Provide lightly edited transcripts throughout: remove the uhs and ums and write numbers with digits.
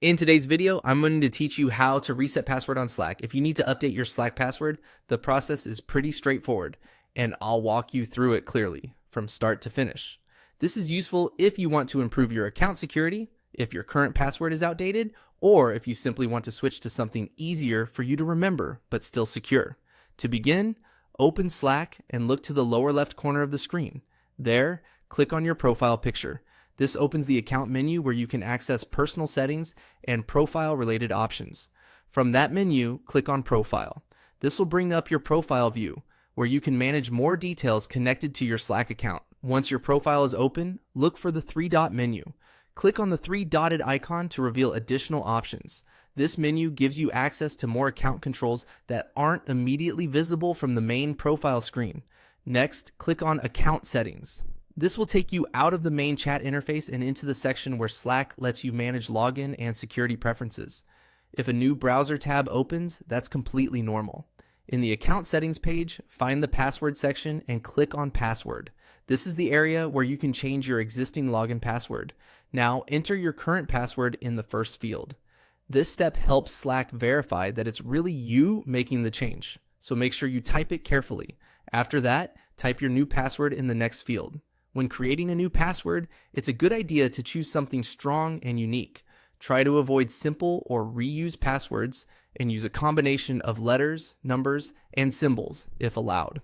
In today's video, I'm going to teach you how to reset password on Slack. If you need to update your Slack password, the process is pretty straightforward, and I'll walk you through it clearly from start to finish. This is useful if you want to improve your account security, if your current password is outdated, or if you simply want to switch to something easier for you to remember but still secure. To begin, open Slack and look to the lower left corner of the screen. There, click on your profile picture. This opens the account menu where you can access personal settings and profile related options. From that menu, click on Profile. This will bring up your profile view where you can manage more details connected to your Slack account. Once your profile is open, look for the three-dot menu. Click on the three-dotted icon to reveal additional options. This menu gives you access to more account controls that aren't immediately visible from the main profile screen. Next, click on Account Settings. This will take you out of the main chat interface and into the section where Slack lets you manage login and security preferences. If a new browser tab opens, that's completely normal. In the Account Settings page, find the Password section and click on Password. This is the area where you can change your existing login password. Now, enter your current password in the first field. This step helps Slack verify that it's really you making the change, so make sure you type it carefully. After that, type your new password in the next field. When creating a new password, it's a good idea to choose something strong and unique. Try to avoid simple or reused passwords and use a combination of letters, numbers, and symbols if allowed.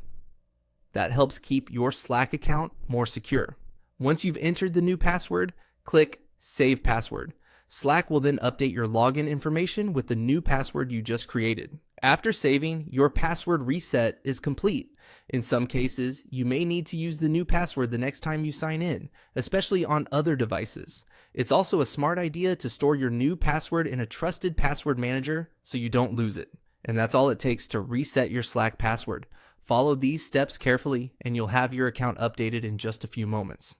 That helps keep your Slack account more secure. Once you've entered the new password, click Save Password. Slack will then update your login information with the new password you just created. After saving, your password reset is complete. In some cases, you may need to use the new password the next time you sign in, especially on other devices. It's also a smart idea to store your new password in a trusted password manager so you don't lose it. And that's all it takes to reset your Slack password. Follow these steps carefully and you'll have your account updated in just a few moments.